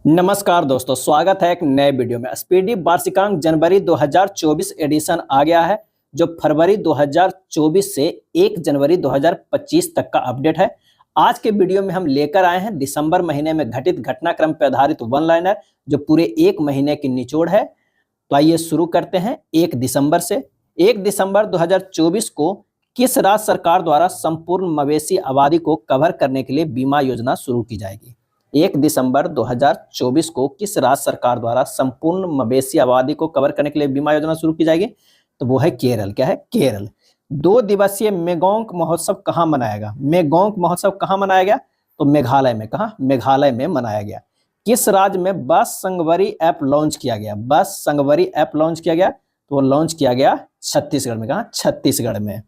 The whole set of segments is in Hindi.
नमस्कार दोस्तों, स्वागत है एक नए वीडियो में। स्पीडी वार्षिकांक जनवरी 2024 एडिशन आ गया है, जो फरवरी 2024 से 1 जनवरी 2025 तक का अपडेट है। आज के वीडियो में हम लेकर आए हैं दिसंबर महीने में घटित घटनाक्रम पर आधारित वन लाइनर, जो पूरे 1 महीने की निचोड़ है। तो आइए शुरू करते हैं 1 दिसंबर से। 1 दिसंबर 2024 को किस राज्य सरकार द्वारा संपूर्ण मवेशी आबादी को कवर करने के लिए बीमा योजना शुरू की जाएगी? 1 दिसंबर 2024 को किस राज्य सरकार द्वारा संपूर्ण मवेशी आबादी को कवर करने के लिए बीमा योजना शुरू की जाएगी? तो वो है केरल। क्या है? केरल। 2 दिवसीय मेगोंग महोत्सव कहाँ मनाया गया? मेगोंग महोत्सव कहाँ मनाया गया? तो मेघालय में। कहाँ? मेघालय में मनाया गया। किस राज्य में बस संगवरी ऐप लॉन्च किया गया? बस संगवरी ऐप लॉन्च किया गया, तो वो लॉन्च किया गया छत्तीसगढ़ में। कहाँ? छत्तीसगढ़ में।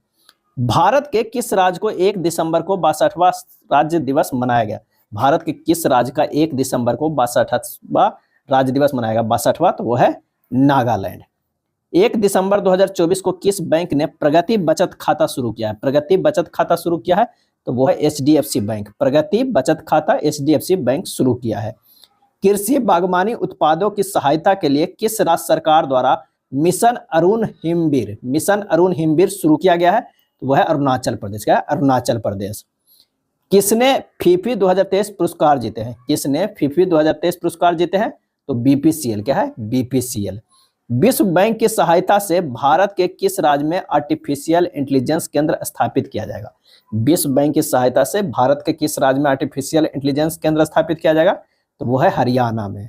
भारत के किस राज्य को 1 दिसंबर को 62वां राज्य दिवस मनाया गया? भारत के किस राज्य का 1 दिसंबर को 62वां राज्य दिवस मनाया गया? 62वां, तो वो है नागालैंड। 1 दिसंबर 2024 को किस बैंक ने प्रगति बचत खाता शुरू किया है? प्रगति बचत खाता शुरू किया है, तो वो है HDFC बैंक। प्रगति बचत खाता HDFC बैंक शुरू किया है। कृषि बागवानी उत्पादों की सहायता के लिए किस राज्य सरकार द्वारा मिशन अरुण हिमवीर शुरू किया गया है? तो वह है अरुणाचल प्रदेश। क्या है? अरुणाचल प्रदेश। किसने फीफी 2023 पुरस्कार जीते हैं? किसने फीफी 2023 पुरस्कार जीते हैं? तो BPCL। क्या है? BPCL। विश्व बैंक की सहायता से भारत के किस राज्य में आर्टिफिशियल इंटेलिजेंस केंद्र स्थापित किया जाएगा? विश्व बैंक की सहायता से भारत के किस राज्य में आर्टिफिशियल इंटेलिजेंस केंद्र स्थापित किया जाएगा? तो वो है हरियाणा में।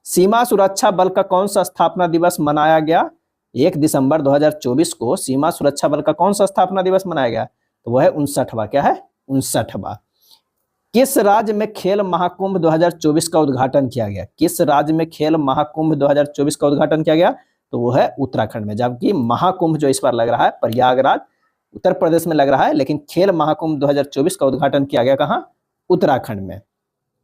सीमा सुरक्षा बल का कौन सा स्थापना दिवस मनाया गया? 1 दिसंबर 2024 को सीमा सुरक्षा बल का कौन सा स्थापना दिवस मनाया गया? तो वह है 59वां। क्या है? 59वां। किस राज्य में खेल महाकुंभ 2024 का उद्घाटन किया गया? किस राज्य में खेल महाकुंभ 2024 का उद्घाटन किया गया? तो वो है उत्तराखंड में। जबकि महाकुंभ जो इस बार लग रहा है प्रयागराज उत्तर प्रदेश में लग रहा है, लेकिन खेल महाकुंभ 2024 का उद्घाटन किया गया कहाँ? उत्तराखंड में।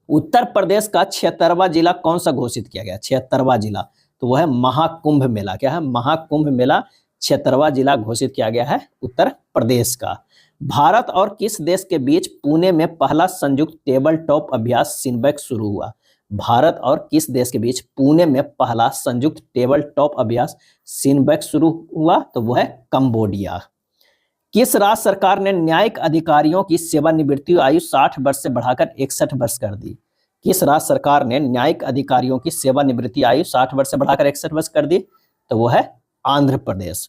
उत्तर प्रदेश का 76वां जिला कौन सा घोषित किया गया? 76वां जिला, तो वो है महाकुंभ मेला। क्या है? महाकुंभ मेला 76वां जिला घोषित किया गया है उत्तर प्रदेश का। भारत और किस देश के बीच पुणे में पहला संयुक्त टेबल टॉप अभ्यास सिनबैक शुरू हुआ? भारत और किस देश के बीच पुणे में पहला संयुक्त टेबल टॉप अभ्यास सिनबैक शुरू हुआ? तो वो है कंबोडिया। किस राज्य सरकार ने न्यायिक अधिकारियों की सेवानिवृत्ति आयु 60 वर्ष से बढ़ाकर 61 वर्ष कर दी? किस राज्य सरकार ने न्यायिक अधिकारियों की सेवानिवृत्ति आयु 60 वर्ष से बढ़ाकर 61 वर्ष कर दी? तो वो है आंध्र प्रदेश।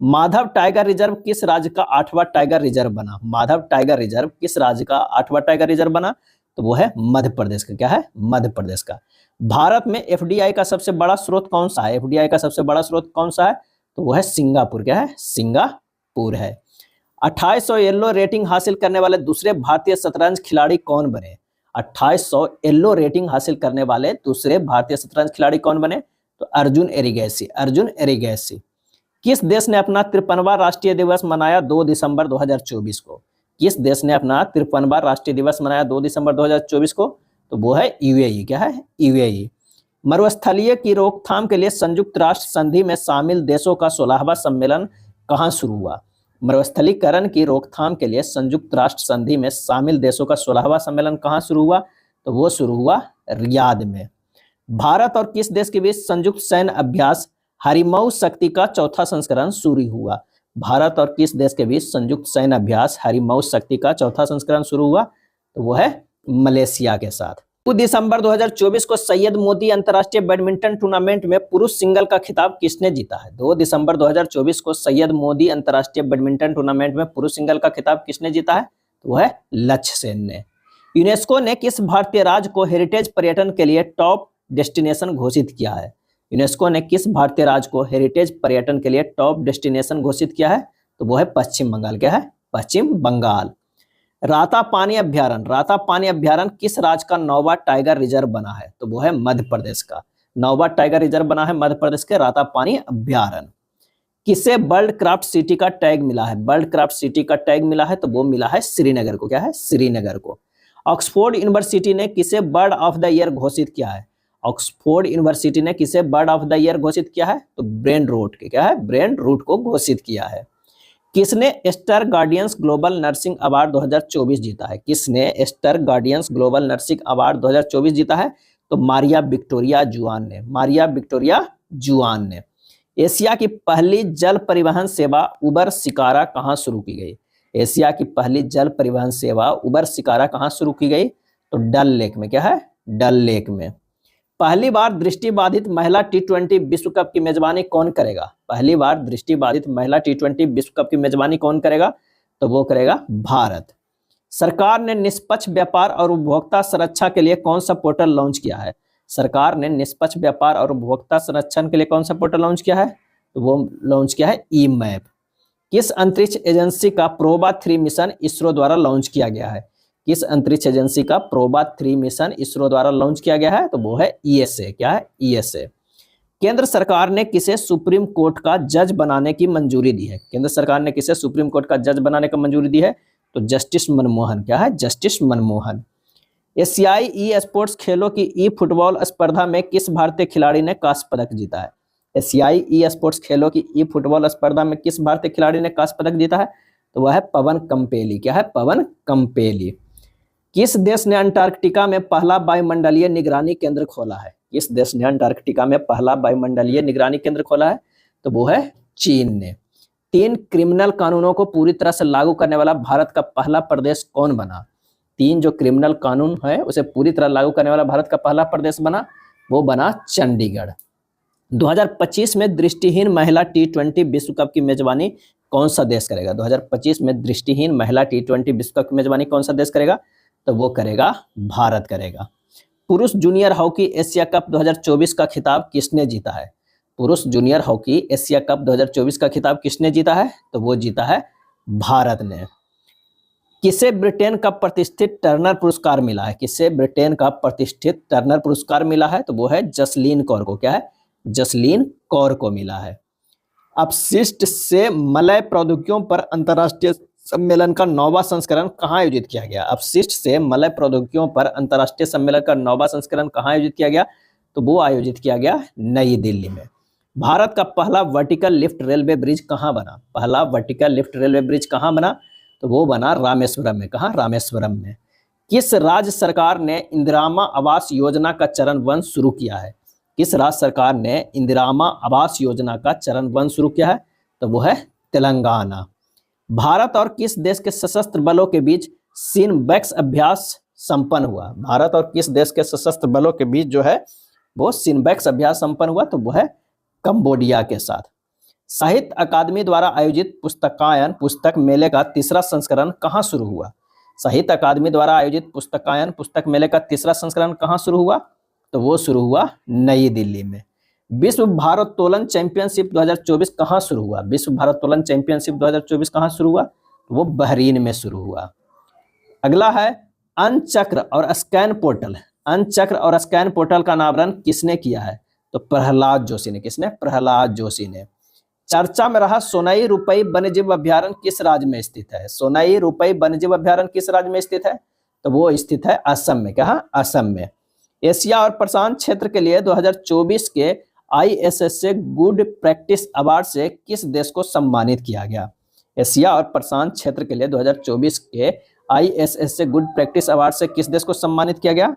माधव टाइगर रिजर्व किस राज्य का 8वां टाइगर रिजर्व बना? माधव टाइगर रिजर्व किस राज्य का 8वां टाइगर रिजर्व बना? तो वो है मध्य प्रदेश का। क्या है? मध्य प्रदेश का। भारत में FDI का सबसे बड़ा स्रोत कौन सा है? FDI का सबसे बड़ा स्रोत कौन सा है? तो वो है सिंगापुर। क्या है? सिंगापुर है। 2800 येलो रेटिंग हासिल करने वाले दूसरे भारतीय शतरंज खिलाड़ी कौन बने? 2800 येलो रेटिंग हासिल करने वाले दूसरे भारतीय शतरंज खिलाड़ी कौन बने? तो अर्जुन एरिगैसी। अर्जुन एरिगैसी। किस देश ने अपना 53वां राष्ट्रीय दिवस मनाया 2 दिसंबर 2024 को? किस देश ने अपना 53वां राष्ट्रीय दिवस मनाया 2 दिसंबर 2024 को? तो वो है UAE। क्या है? UAE। मरुस्थलीय की रोकथाम के लिए संयुक्त राष्ट्र संधि में शामिल देशों का 16वां सम्मेलन कहाँ शुरू हुआ? मरुस्थलीकरण की रोकथाम के लिए संयुक्त राष्ट्र संधि में शामिल देशों का 16वां सम्मेलन कहाँ शुरू हुआ? तो वो शुरू हुआ रियाद में। भारत और किस देश के बीच संयुक्त सैन्य अभ्यास हरिमऊ शक्ति का 4था संस्करण शुरू हुआ? भारत और किस देश के बीच संयुक्त सैन्य अभ्यास हरिमऊ शक्ति का 4था संस्करण शुरू हुआ? तो वो है मलेशिया के साथ। 2 दिसंबर 2024 को सैयद मोदी अंतर्राष्ट्रीय बैडमिंटन टूर्नामेंट में पुरुष सिंगल का खिताब किसने जीता है? 2 दिसंबर 2024 को सैयद मोदी अंतर्राष्ट्रीय बैडमिंटन टूर्नामेंट में पुरुष सिंगल का खिताब किसने जीता है? तो वो है लक्ष्य सेन ने। यूनेस्को ने किस भारतीय राज्य को हेरिटेज पर्यटन के लिए टॉप डेस्टिनेशन घोषित किया है? यूनेस्को ने किस भारतीय राज्य को हेरिटेज पर्यटन के लिए टॉप डेस्टिनेशन घोषित किया है? तो वो है पश्चिम बंगाल। क्या है? पश्चिम बंगाल। रातापानी अभ्यारण्य किस राज्य का 9वां टाइगर रिजर्व बना है? तो वो है मध्य प्रदेश का। 9वां टाइगर रिजर्व बना है मध्य प्रदेश के रातापानी अभ्यारण्य। किसे वर्ल्ड क्राफ्ट सिटी का टैग मिला है? वर्ल्ड क्राफ्ट सिटी का टैग मिला है, तो वो मिला है श्रीनगर को। क्या है? श्रीनगर को। ऑक्सफोर्ड यूनिवर्सिटी ने किसे बर्ड ऑफ द ईयर घोषित किया है? ऑक्सफोर्ड यूनिवर्सिटी ने किसे बर्ड ऑफ द ईयर घोषित किया है? तो ब्रेन रूट के। क्या है? ब्रेन रूट को घोषित किया है। किसने star guardians global nursing award 2024 जीता है? किसने star guardians global nursing award 2024 जीता है? तो तो मारिया विक्टोरिया जुआन ने, मारिया विक्टोरिया जुआन ने। एशिया की पहली जल परिवहन सेवा उबर शिकारा कहाँ शुरू की गई? एशिया की पहली जल परिवहन सेवा उबर शिकारा कहाँ शुरू की गई? तो डल लेक में। क्या है? डल लेक में। पहली बार दृष्टिबाधित महिला टी20 विश्व कप की मेजबानी कौन करेगा? पहली बार दृष्टिबाधित महिला टी20 विश्व कप की मेजबानी कौन करेगा? तो वो करेगा भारत। सरकार ने निष्पक्ष व्यापार और उपभोक्ता संरक्षण के लिए कौन सा पोर्टल लॉन्च किया है? सरकार ने निष्पक्ष व्यापार और उपभोक्ता संरक्षण के लिए कौन सा पोर्टल लॉन्च किया है? तो वो लॉन्च किया है ई मैप। किस अंतरिक्ष एजेंसी का प्रोबा 3 मिशन इसरो द्वारा लॉन्च किया गया है? किस अंतरिक्ष एजेंसी का प्रोबा 3 मिशन इसरो द्वारा लॉन्च किया गया है? तो वो है ईएसए। क्या है? ईएसए। केंद्र सरकार ने किसे सुप्रीम कोर्ट का जज बनाने की मंजूरी दी है? केंद्र सरकार ने किसे सुप्रीम कोर्ट का जज बनाने की मंजूरी दी है? तो जस्टिस मनमोहन। क्या है? जस्टिस मनमोहन। एशियाई ई स्पोर्ट्स खेलों की ई फुटबॉल स्पर्धा में किस भारतीय खिलाड़ी ने कांस्य पदक जीता है? एशियाई ई स्पोर्ट्स खेलों की ई फुटबॉल स्पर्धा में किस भारतीय खिलाड़ी ने कांस्य पदक जीता है? तो वह है पवन कंपेली। क्या है? पवन कंपेली। किस देश ने अंटार्कटिका में पहला वायुमंडलीय निगरानी केंद्र खोला है? किस देश ने अंटार्कटिका में पहला वायुमंडलीय निगरानी केंद्र खोला है? तो वो है चीन ने। 3 क्रिमिनल कानूनों को पूरी तरह से लागू करने वाला भारत का पहला प्रदेश कौन बना? 3 जो क्रिमिनल कानून है उसे पूरी तरह लागू करने वाला भारत का पहला प्रदेश बना, वो बना चंडीगढ़। 2025 में दृष्टिहीन महिला टी20 विश्व कप की मेजबानी कौन सा देश करेगा? 2025 में दृष्टिहीन महिला टी20 विश्व कप की मेजबानी कौन सा देश करेगा? तो वो करेगा भारत करेगा। पुरुष जूनियर हॉकी एशिया कप 2024 का खिताब किसने जीता है? पुरुष जूनियर हॉकी एशिया कप 2024 का खिताब किसने जीता है? तो वो जीता है भारत ने। किसे ब्रिटेन का प्रतिष्ठित टर्नर पुरस्कार मिला है? किसे ब्रिटेन का प्रतिष्ठित टर्नर पुरस्कार मिला है? तो वो है जसलीन कौर को। क्या है? जसलीन कौर को मिला है। अपशिष्ट से मलय प्रौद्योगिकियों पर अंतर्राष्ट्रीय सम्मेलन का 9वां संस्करण कहाँ आयोजित किया गया? अपशिष्ट से मलय प्रौद्योगिकियों पर अंतर्राष्ट्रीय सम्मेलन का 9वां संस्करण कहाँ आयोजित किया गया? तो वो आयोजित किया गया नई दिल्ली में। भारत का पहला वर्टिकल लिफ्ट रेलवे ब्रिज कहाँ बना? पहला वर्टिकल लिफ्ट रेलवे ब्रिज कहाँ बना? तो वो बना रामेश्वरम में। कहाँ? रामेश्वरम में। किस राज्य सरकार ने इंदिरामा आवास योजना का चरण 1 शुरू किया है? किस राज्य सरकार ने इंदिरामा आवास योजना का चरण 1 शुरू किया है? तो वो है तेलंगाना। भारत और किस देश के सशस्त्र बलों के बीच सिनबेक्स अभ्यास संपन्न हुआ? भारत और किस देश के सशस्त्र बलों के बीच जो है वो सिनबेक्स अभ्यास संपन्न हुआ? तो वो है कंबोडिया के साथ। साहित्य अकादमी द्वारा आयोजित पुस्तकायन पुस्तक मेले का 3रा संस्करण कहाँ शुरू हुआ? साहित्य अकादमी द्वारा आयोजित पुस्तकायन पुस्तक मेले का 3रा संस्करण कहाँ शुरू हुआ? तो वो शुरू हुआ नई दिल्ली में। विश्व भारोत्तोलन चैंपियनशिप 2024 कहाँ शुरू हुआ? विश्व भारोत्तोलन चैंपियनशिप 2024 कहाँ शुरू हुआ? तो वो बहरीन में शुरू हुआ। अगला है अनचक्र और स्कैन पोर्टल। अनचक्र और स्कैन पोर्टल का अनावरण किसने किया है? तो प्रहलाद जोशी ने। किसने? प्रहलाद जोशी ने। चर्चा में रहा सोनाई रुपई वन्यजीव अभ्यारण्य किस राज्य में स्थित है? सोनाई रुपई वन्यजीव अभ्यारण्य किस राज्य में स्थित है? तो वो स्थित है असम में। कहाँ? असम में। एशिया और प्रशांत क्षेत्र के लिए 2024 के ISSA गुड प्रैक्टिस अवार्ड से किस देश को सम्मानित किया गया? एशिया और प्रशांत क्षेत्र के लिए 2024 के ISSA गुड प्रैक्टिस अवार्ड से किस देश को सम्मानित किया गया?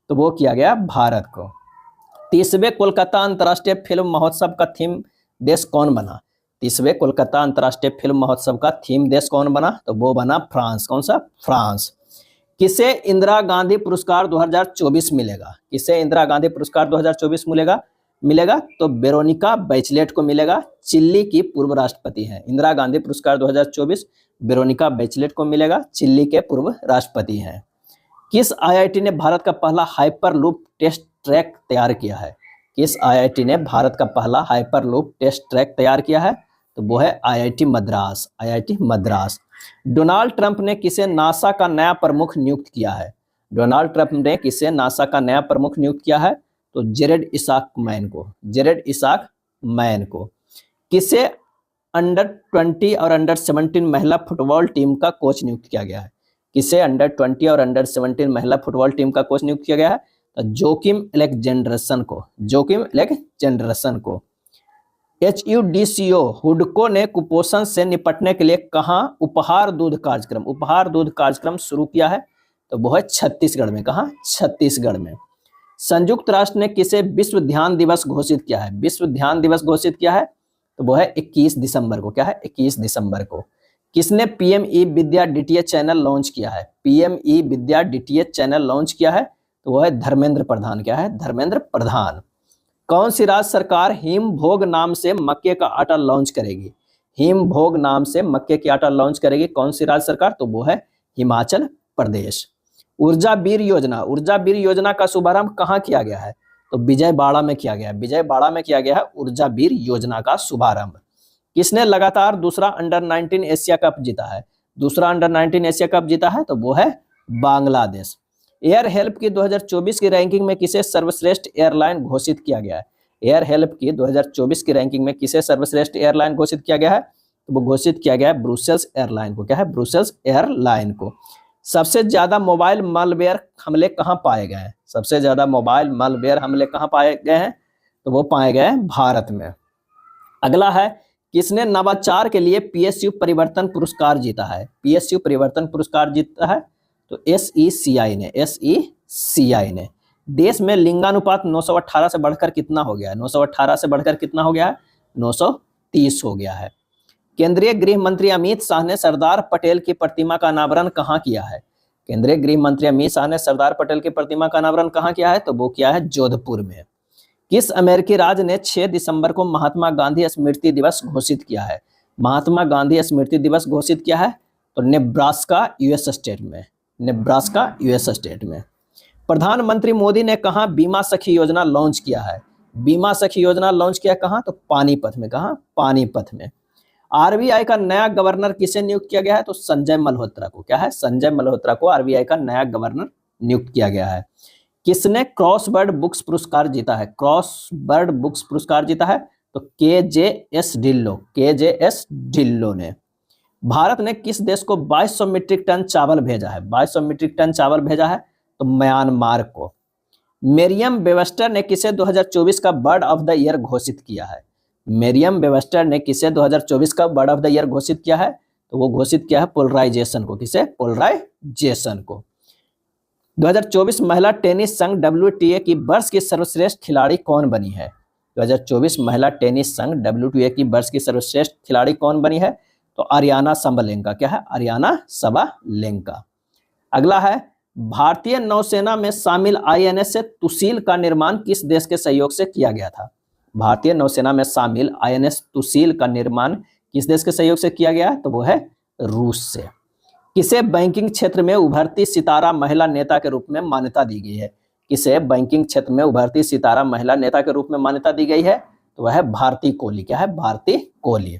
तो वो किया गया भारत को। 30वें कोलकाता अंतर्राष्ट्रीय फिल्म महोत्सव का थीम देश कौन बना? 30वें कोलकाता अंतर्राष्ट्रीय फिल्म महोत्सव का थीम देश कौन बना? तो वो बना फ्रांस। कौन सा? फ्रांस। किसे इंदिरा गांधी पुरस्कार 2024 मिलेगा? किसे इंदिरा गांधी पुरस्कार 2024 मिलेगा? तो वेरोनिका बैचलेट को मिलेगा। चिली की पूर्व राष्ट्रपति हैं। इंदिरा गांधी पुरस्कार 2024 वेरोनिका बैचलेट को मिलेगा। चिली के पूर्व राष्ट्रपति हैं। किस IIT ने भारत का पहला हाइपरलूप टेस्ट ट्रैक तैयार किया है? किस IIT ने भारत का पहला हाइपरलूप टेस्ट ट्रैक तैयार किया है? तो वो है IIT Madras. IIT Madras. Donald Trump ने किसे नासा का नया प्रमुख नियुक्त किया है? डोनाल्ड ट्रंप ने किसे नासा का नया प्रमुख नियुक्त किया है? तो जेरेड इसाक मैन को। जेरेड इसाक मैन को। किसे अंडर 20 और अंडर 17 महिला फुटबॉल टीम का कोच नियुक्त किया गया है? किसे अंडर 20 और अंडर 17 महिला फुटबॉल टीम का कोच नियुक्त किया गया है? तो जोकिम एलेक्जेंडरसन को। जोकिम एलेक्जेंडरसन को। HUDCO हुडको ने कुपोषण से निपटने के लिए कहाँ उपहार दूध कार्यक्रम शुरू किया है? तो वो है छत्तीसगढ़ में। कहाँ? छत्तीसगढ़ में। संयुक्त राष्ट्र ने किसे विश्व ध्यान दिवस घोषित किया है? विश्व ध्यान दिवस घोषित किया है तो वो है 21 दिसंबर को। क्या है? 21 दिसंबर को। किसने पीएम ई विद्या डीटीएच चैनल लॉन्च किया है? पीएम ई विद्या डीटीएच चैनल लॉन्च किया है तो वो है धर्मेंद्र प्रधान। क्या है? धर्मेंद्र प्रधान। कौन सी राज्य सरकार हिम भोग नाम से मक्के का आटा लॉन्च करेगी? हिम भोग नाम से मक्के की आटा लॉन्च करेगी कौन सी राज्य सरकार? तो वो है हिमाचल प्रदेश। ऊर्जा बीर योजना, ऊर्जा बीर योजना का शुभारंभ कहाँ किया गया है? तो विजयवाड़ा में किया गया है। विजयवाड़ा में किया गया है ऊर्जा बीर योजना का शुभारंभ। किसने लगातार दूसरा अंडर 19 एशिया कप जीता है? दूसरा अंडर 19 एशिया कप जीता है तो वो है बांग्लादेश। एयर हेल्प की 2024 की रैंकिंग में किसे सर्वश्रेष्ठ एयरलाइन घोषित किया गया है? एयर हेल्प की 2024 की रैंकिंग में किसे सर्वश्रेष्ठ एयरलाइन घोषित किया गया है? तो वो घोषित किया गया है ब्रुसेल्स एयरलाइन को। क्या है? ब्रुसेल्स एयरलाइन को। सबसे ज्यादा मोबाइल मालवेयर हमले कहां पाए गए हैं? सबसे ज्यादा मोबाइल मालवेयर हमले कहां पाए गए हैं? तो वो पाए गए हैं भारत में। अगला है, किसने नवाचार के लिए पीएसयू परिवर्तन पुरस्कार जीता है? पीएसयू परिवर्तन पुरस्कार जीता है तो एसईसीआई ने। एसईसीआई ने। देश में लिंगानुपात 918 से बढ़कर कितना हो गया है? 918 से बढ़कर कितना हो गया है? 930 हो गया है। केंद्रीय गृह मंत्री अमित शाह ने सरदार पटेल की प्रतिमा का अनावरण कहाँ किया है? केंद्रीय गृह मंत्री अमित शाह ने सरदार पटेल की प्रतिमा का अनावरण कहाँ किया है? तो वो किया है जोधपुर में। किस अमेरिकी राज्य ने 6 दिसंबर को महात्मा गांधी स्मृति दिवस घोषित किया है? महात्मा गांधी स्मृति दिवस घोषित किया है तो नेब्रास्का यूएस स्टेट में। नेब्रास्का यूएस स्टेट में। प्रधानमंत्री मोदी ने कहाँ बीमा सखी योजना लॉन्च किया है? बीमा सखी योजना लॉन्च किया कहाँ? तो पानीपत में। कहाँ? पानीपत में। आरबीआई का नया गवर्नर किसे नियुक्त किया गया है? तो संजय मल्होत्रा को। क्या है? संजय मल्होत्रा को आरबीआई का नया गवर्नर नियुक्त किया गया है। किसने क्रॉसबर्ड बुक्स पुरस्कार जीता है? क्रॉसबर्ड बुक्स पुरस्कार जीता है तो केजेएस ढिल्लो। केजेएस ढिल्लो ने। भारत ने किस देश को 2200 मीट्रिक टन चावल भेजा है? 2200 मीट्रिक टन चावल भेजा है तो म्यांमार को। मेरियम वेबस्टर ने किसे 2024 का बर्ड ऑफ द ईयर घोषित किया है? मेरियम वेबस्टर ने किसे 2024 का बर्ड ऑफ द ईयर घोषित किया है? तो वो घोषित किया है पोलराइजेशन को। किसे? पोलराइजेशन को। 2024 महिला टेनिस संघ WTA की वर्ष की सर्वश्रेष्ठ खिलाड़ी कौन बनी है? 2024 महिला टेनिस संघ WTA की वर्ष की सर्वश्रेष्ठ खिलाड़ी कौन बनी है? तो अरियाना सबलेंका। क्या है? Aryna Sabalenka. अगला है, भारतीय नौसेना में शामिल INS तुसील का निर्माण किस देश के सहयोग से किया गया था? भारतीय नौसेना में शामिल INS तुसील का निर्माण किस देश के सहयोग से किया गया? तो वो है रूस से। किसे बैंकिंग क्षेत्र में उभरती सितारा महिला नेता के रूप में मान्यता दी गई है? किसे बैंकिंग क्षेत्र में उभरती सितारा महिला नेता के रूप में मान्यता दी गई है? तो वह है भारती कोहली। क्या है? भारती कोहली।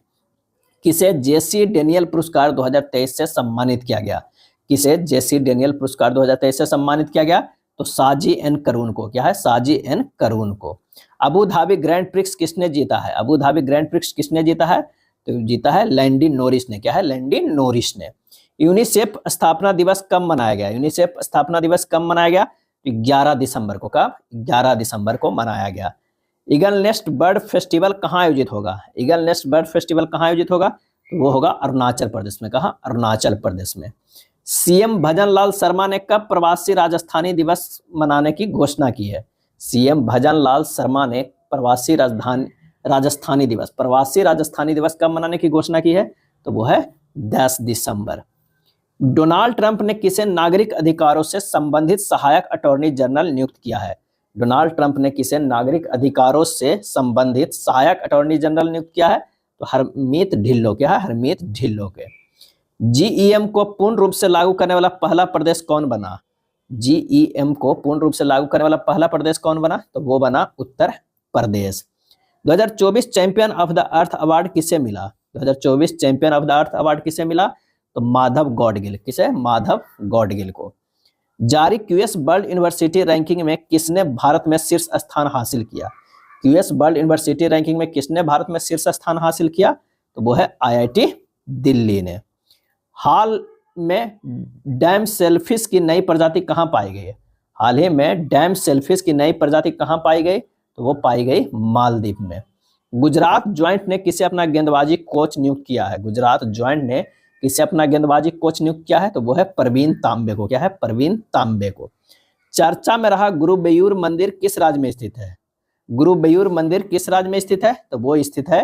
किसे जेसी डेनियल पुरस्कार 2023 से सम्मानित किया गया? किसे जेसी डेनियल पुरस्कार 2023 से सम्मानित किया गया? तो साजी एन करून को। क्या है? साजी एन करून को। अबू धाबी ग्रैंड प्रिक्स किसने जीता है? अबू धाबी ग्रैंड प्रिक्स किसने जीता है? तो जीता है लैंडी नोरिस ने। क्या है? लैंडी नोरिस ने। यूनिसेफ स्थापना दिवस कब मनाया गया? यूनिसेफ स्थापना दिवस कब मनाया गया? 11 दिसंबर को। कब? 11 दिसंबर को मनाया गया। ईगल नेस्ट बर्ड फेस्टिवल कहाँ आयोजित होगा? ईगल नेस्ट बर्ड फेस्टिवल कहाँ आयोजित होगा? तो वो होगा अरुणाचल प्रदेश में। कहाँ? अरुणाचल प्रदेश में। सीएम भजन लाल शर्मा ने कब प्रवासी राजस्थानी दिवस मनाने की घोषणा की है? सीएम भजन लाल शर्मा ने प्रवासी राजस्थानी दिवस कब मनाने की घोषणा की है? तो वो है 10 दिसंबर। डोनाल्ड ट्रंप ने किसे नागरिक अधिकारों से संबंधित सहायक अटॉर्नी जनरल नियुक्त किया है? डोनाल्ड ट्रंप ने किसे नागरिक अधिकारों से संबंधित सहायक अटॉर्नी जनरल नियुक्त किया है? तो हरमीत ढिल्लो। क्या है? हरमीत ढिल्लो के। जीईएम को पूर्ण रूप से लागू करने वाला पहला प्रदेश कौन बना? जीईएम को पूर्ण रूप से लागू करने वाला पहला प्रदेश कौन बना? तो वो बना Uttar Pradesh. 2024 champion of the earth award किसे मिला? 2024 champion of the earth award किसे मिला? तो माधव गौडगिल। किसे? माधव गौडगिल को। जारी क्यूएस वर्ल्ड यूनिवर्सिटी रैंकिंग में किसने भारत में शीर्ष स्थान हासिल किया? क्यूएस वर्ल्ड यूनिवर्सिटी रैंकिंग में किसने भारत में शीर्ष स्थान हासिल किया? तो वो है IIT दिल्ली ने। हाल में डैम सेलफिश की नई प्रजाति कहाँ पाई गई है? हाल ही में डैम सेलफिश की नई प्रजाति कहाँ पाई गई? तो वो पाई गई मालदीव में। गुजरात ज्वाइंट ने किसे अपना गेंदबाजी कोच नियुक्त किया है? गुजरात ज्वाइंट ने किसे अपना गेंदबाजी कोच नियुक्त किया है? तो वो है प्रवीण तांबे को। क्या है? प्रवीण तांबे को। चर्चा में रहा गुरुबेयूर मंदिर किस राज्य में स्थित है? गुरुबेयूर मंदिर किस राज्य में स्थित है? तो वो स्थित है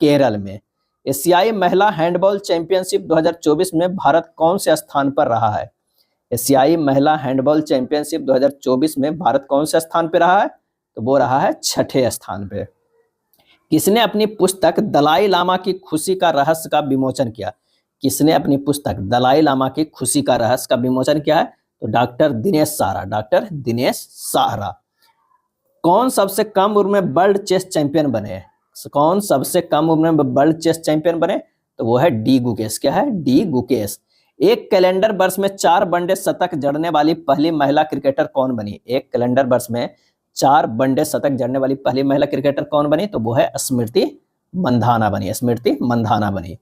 केरल में। एशियाई महिला हैंडबॉल चैंपियनशिप 2024 में भारत कौन से स्थान पर रहा है? एशियाई महिला हैंडबॉल चैंपियनशिप 2024 में भारत कौन से स्थान पर रहा है? तो वो रहा है 6ठे स्थान पे। किसने अपनी पुस्तक दलाई लामा की खुशी का रहस्य का विमोचन किया? किसने अपनी पुस्तक दलाई लामा की खुशी का रहस्य का विमोचन किया है? तो डॉक्टर दिनेश साहरा, डॉक्टर दिनेश साहरा। कौन सबसे कम उम्र में वर्ल्ड चेस चैंपियन बने? कौन सबसे कम उम्र में वर्ल्ड चेस चैंपियन बने? तो वो है डी गुकेश। क्या है? डी गुकेश। एक कैलेंडर वर्ष में 4 वनडे शतक जड़ने वाली पहली महिला क्रिकेटर कौन बनी? एक कैलेंडर वर्ष में 4 वनडे शतक जड़ने वाली पहली महिला क्रिकेटर कौन बनी? तो वो है स्मृति मंधाना बनी। स्मृति मंधाना बनी।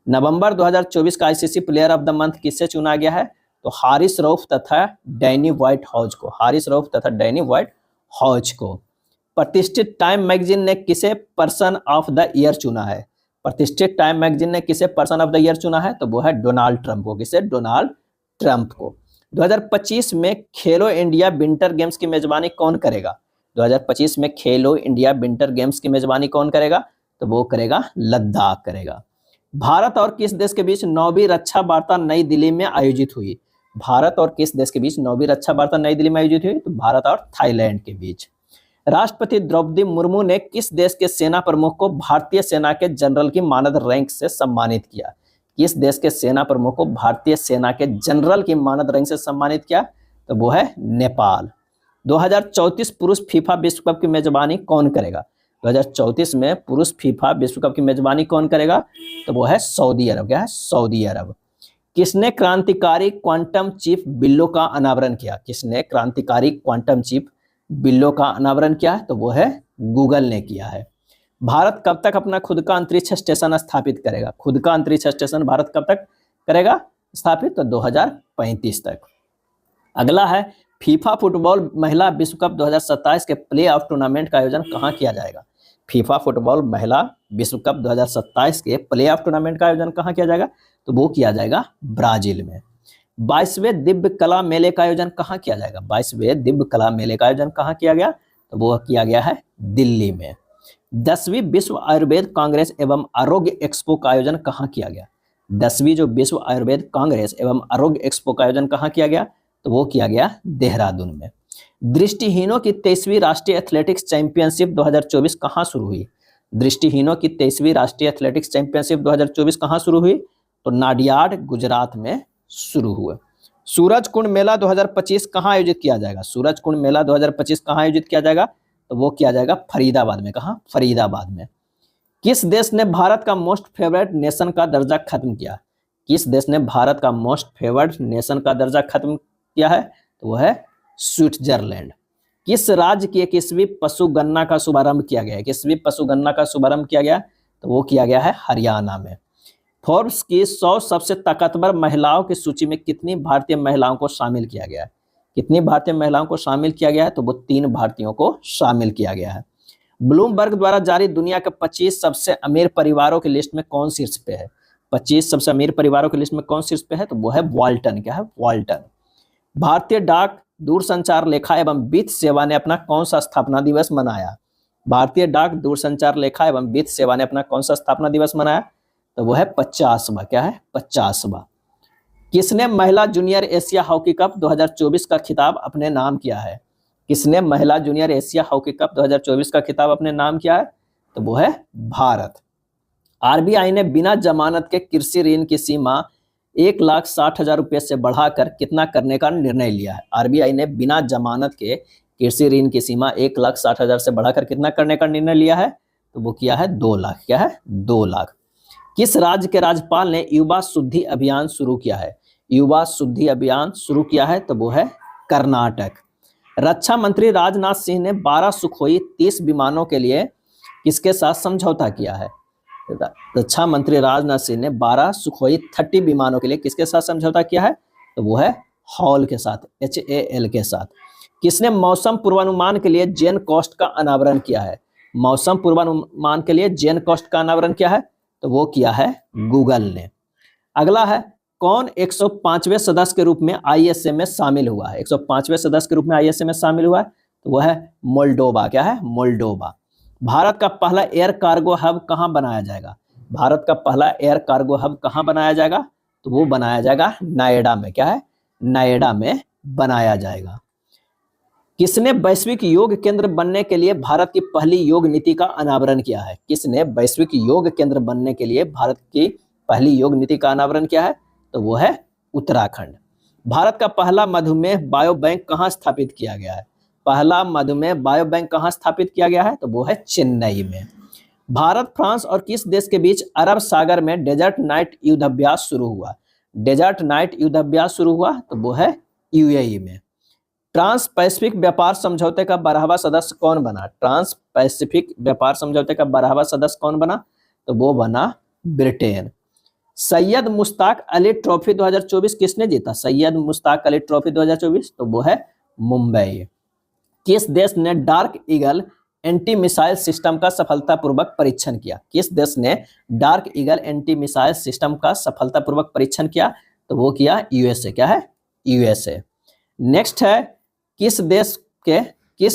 नवंबर 2024 का ICC player of the month किससे चुना गया है? तो हारिस रऊफ तथा डैनी व्हाइट हॉज को। हारिस रऊफ तथा डैनी व्हाइट हॉज को। प्रतिष्ठित टाइम मैगजीन ने किसे पर्सन ऑफ द ईयर चुना है? प्रतिष्ठित टाइम मैगजीन ने किसे पर्सन ऑफ द ईयर चुना है? तो वो है डोनाल्ड ट्रंप को। किसे? डोनाल्ड ट्रंप को। 2025 में खेलो इंडिया विंटर गेम्स की मेजबानी कौन करेगा? 2025 में खेलो इंडिया विंटर गेम्स की मेजबानी कौन करेगा? तो वो करेगा लद्दाख करेगा। भारत और किस देश के बीच 9वीं रक्षा वार्ता नई दिल्ली में आयोजित हुई? भारत और किस देश के बीच 9वीं रक्षा वार्ता नई दिल्ली में आयोजित हुई? तो भारत और थाईलैंड के बीच। राष्ट्रपति द्रौपदी मुर्मू ने किस देश के सेना प्रमुख को भारतीय सेना के जनरल की मानद रैंक से सम्मानित किया? किस देश के सेना प्रमुख को भारतीय सेना के जनरल की मानद रैंक से सम्मानित किया? तो वो है नेपाल। 2034 पुरुष फीफा विश्व कप की मेजबानी कौन करेगा? 2034 में पुरुष फीफा विश्व कप की मेजबानी कौन करेगा? तो वो है सऊदी अरब। क्या है? सऊदी अरब। किसने क्रांतिकारी क्वांटम चिप बिल्लो का अनावरण किया? किसने क्रांतिकारी क्वांटम चिप बिल्लो का अनावरण किया है? तो वो है गूगल ने किया है। भारत कब तक अपना खुद का अंतरिक्ष स्टेशन स्थापित करेगा? खुद का अंतरिक्ष स्टेशन भारत कब तक करेगा स्थापित? तो 2035 तक। अगला है फीफा फुटबॉल महिला विश्व कप 2027 के प्ले ऑफ टूर्नामेंट का आयोजन कहाँ किया जाएगा? फीफा फुटबॉल महिला विश्व कप 2027 के प्ले ऑफ टूर्नामेंट का आयोजन कहाँ किया जाएगा? तो वो किया जाएगा ब्राजील में। 22वें दिव्य कला मेले का आयोजन कहाँ किया जाएगा? 22वें दिव्य कला मेले का आयोजन कहाँ किया गया? तो वो किया गया है दिल्ली में। 10वीं विश्व आयुर्वेद कांग्रेस एवं आरोग्य एक्सपो का आयोजन कहाँ किया गया? 10वीं जो विश्व आयुर्वेद कांग्रेस एवं आरोग्य एक्सपो का आयोजन कहाँ किया गया? तो वो किया गया देहरादून में। दृष्टिहीनों की 23वीं राष्ट्रीय एथलेटिक्स चैंपियनशिप 2024 कहाँ शुरू हुई? दृष्टिहीनों की 23वीं राष्ट्रीय एथलेटिक्स चैंपियनशिप 2024 कहाँ शुरू हुई? तो नाडियाड गुजरात में शुरू हुआ। सूरज कुंड मेला 2025 कहाँ आयोजित किया जाएगा? सूरज कुंड मेला 2025 कहाँ आयोजित किया जाएगा? तो वो किया जाएगा फरीदाबाद में। कहाँ? फरीदाबाद में। किस देश ने भारत का मोस्ट फेवरेट नेशन का दर्जा खत्म किया? किस देश ने भारत का मोस्ट फेवरेट नेशन का दर्जा खत्म किया है? तो वो है स्विट्जरलैंड। किस राज्य की 21वीं पशु गणना का शुभारंभ किया गया है? 21वीं पशु गणना का शुभारंभ किया गया? तो वो किया गया है हरियाणा में। फोर्ब्स की 100 सबसे ताकतवर महिलाओं की सूची में कितनी भारतीय महिलाओं को शामिल किया गया है? कितनी भारतीय महिलाओं को शामिल किया गया है? तो वो 3 भारतीयों को शामिल किया गया है। ब्लूमबर्ग द्वारा जारी दुनिया के 25 सबसे अमीर परिवारों की लिस्ट में कौन शीर्ष पे है? 25 सबसे अमीर परिवारों की लिस्ट में कौन शीर्ष पे है? तो वो है वाल्टन। क्या है? वाल्टन। भारतीय डाक दूरसंचार लेखा एवं वित्त सेवा ने अपना कौन सा स्थापना दिवस मनाया? भारतीय डाक दूरसंचार लेखा एवं वित्त सेवा ने अपना कौन सा स्थापना दिवस मनाया? तो वो है 50वां। क्या है? 50वां। किसने महिला जूनियर एशिया हॉकी कप 2024 का खिताब अपने नाम किया है? किसने महिला जूनियर एशिया हॉकी कप 2024 का खिताब अपने नाम किया है? तो वो है भारत। आरबीआई ने बिना जमानत के कृषि ऋण की सीमा 1,60,000 रुपये से बढ़ाकर कितना करने का निर्णय लिया है? आरबीआई ने बिना जमानत के कृषि ऋण की सीमा 1,60,000 से बढ़ाकर कितना करने का निर्णय लिया है? तो वो किया है 2 लाख। क्या है? 2 लाख। किस राज्य के राज्यपाल ने युवा शुद्धि अभियान शुरू किया है? युवा शुद्धि अभियान शुरू किया है? तो वो है कर्नाटक। रक्षा मंत्री राजनाथ सिंह ने 12 सुखोई 30 विमानों के लिए किसके साथ समझौता किया है? रक्षा मंत्री राजनाथ सिंह ने 12 सुखोई 30 विमानों के लिए किसके साथ समझौता किया है? तो वो है हॉल के साथ, HAL के साथ। किसने मौसम पूर्वानुमान के लिए जेन कॉस्ट का अनावरण किया है? मौसम पूर्वानुमान के लिए जेन कॉस्ट का अनावरण किया है? तो वो किया है गूगल ने। अगला है कौन 105वें सदस्य के रूप में आईएसए में शामिल हुआ है? 105वें सदस्य के रूप में आईएसए में शामिल हुआ है, तो वह है मोल्डोवा। क्या है? मोल्डोवा। भारत का पहला एयर कार्गो हब कहाँ बनाया जाएगा? भारत का पहला एयर कार्गो हब कहाँ बनाया जाएगा? तो वो बनाया जाएगा नोएडा में। क्या है? नोएडा में बनाया जाएगा। किसने वैश्विक योग केंद्र बनने के लिए भारत की पहली योग नीति का अनावरण किया है? किसने वैश्विक योग केंद्र बनने के लिए भारत की पहली योग नीति का अनावरण किया है? तो वो है उत्तराखंड। भारत का पहला मधुमेह बायो बैंक कहाँ स्थापित किया गया है? पहला मधुमेह बायो बैंक कहाँ स्थापित किया गया है? तो वो है चेन्नई में। भारत, फ्रांस और किस देश के बीच अरब सागर में डेजर्ट नाइट युद्धाभ्यास शुरू हुआ? डेजर्ट नाइट युद्धाभ्यास शुरू हुआ, तो वो है यूएई में। ट्रांस पैसिफिक व्यापार समझौते का 12वां सदस्य कौन बना? ट्रांस पैसिफिक व्यापार समझौते का 12वां सदस्य कौन बना? तो वो बना ब्रिटेन। सैयद मुश्ताक अली ट्रॉफी 2024 किसने जीता? सैयद मुश्ताक अली ट्रॉफी 2024, तो वो है मुंबई। किस देश ने dark eagle anti missile system का सफलतापूर्वक परीक्षण किया? किस देश ने dark eagle anti missile system का सफलतापूर्वक परीक्षण किया? तो वो किया यूएसए। क्या है? यूएसए। नेक्स्ट है, किस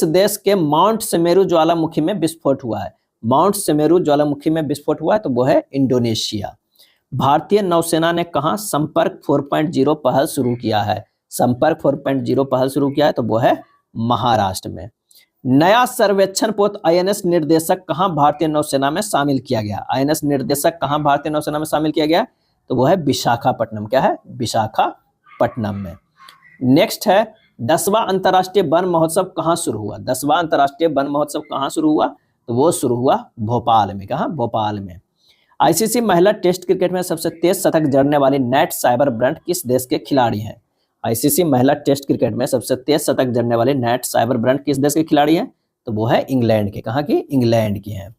देश के माउंट सेमेरू ज्वालामुखी में विस्फोट हुआ है? माउंट सेमेरू ज्वालामुखी में विस्फोट हुआ है, तो वो है इंडोनेशिया। भारतीय नौसेना ने कहाँ संपर्क 4.0 पहल शुरू किया है? संपर्क 4.0 पहल शुरू किया है, तो वो है महाराष्ट्र में। नया सर्वेक्षण पोत आईएनएस निर्देशक कहाँ भारतीय नौसेना में शामिल किया गया? आईएनएस निर्देशक कहाँ भारतीय नौसेना में शामिल किया गया? तो वो है विशाखापट्टनम। क्या है? विशाखापट्टनम में। नेक्स्ट है, 10वां अंतर्राष्ट्रीय वन महोत्सव कहाँ शुरू हुआ? 10वां अंतर्राष्ट्रीय वन महोत्सव कहाँ शुरू हुआ? तो वो शुरू हुआ भोपाल में। कहाँ? भोपाल में। आईसीसी महिला टेस्ट क्रिकेट में सबसे तेज शतक जड़ने वाली नेट साइबरब्रंट किस देश के खिलाड़ी हैं? आईसीसी महिला टेस्ट क्रिकेट में सबसे तेज शतक जड़ने वाली नेट साइबरब्रंट किस देश के खिलाड़ी हैं? तो वो है इंग्लैंड के। कहाँ की? इंग्लैंड की हैं।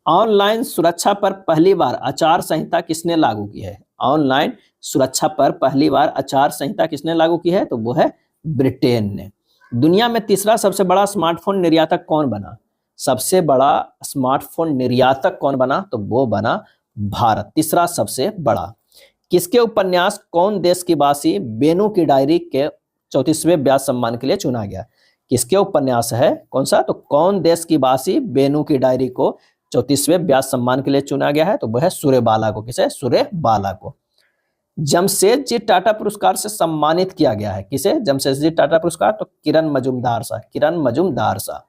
ऑनलाइन सुरक्षा पर पहली बार आचार संहिता किसने लागू की है? ऑनलाइन सुरक्षा पर पहली बार आचार संहिता किसने लागू की है? तो वो है ब्रिटेन ने। दुनिया में तीसरा सबसे बड़ा स्मार्टफोन निर्यातक कौन बना? सबसे बड़ा स्मार्टफोन निर्यातक कौन बना? तो वो बना भारत, तीसरा सबसे बड़ा। किसके उपन्यास कौन देश की बासी बेनू की डायरी के 34वें व्यास सम्मान के लिए चुना गया? किसके उपन्यास है? कौन सा? तो कौन देश की बासी बेनू की डायरी को 34वें व्यास सम्मान के लिए चुना गया है? तो वह है सूर्यबाला को। किसे? सूर्यबाला को। जमशेदजी टाटा पुरस्कार से सम्मानित किया गया है। किसे? जमशेदजी टाटा पुरस्कार, तो किरण मजूमदार शाह। किरण मजूमदार शाह।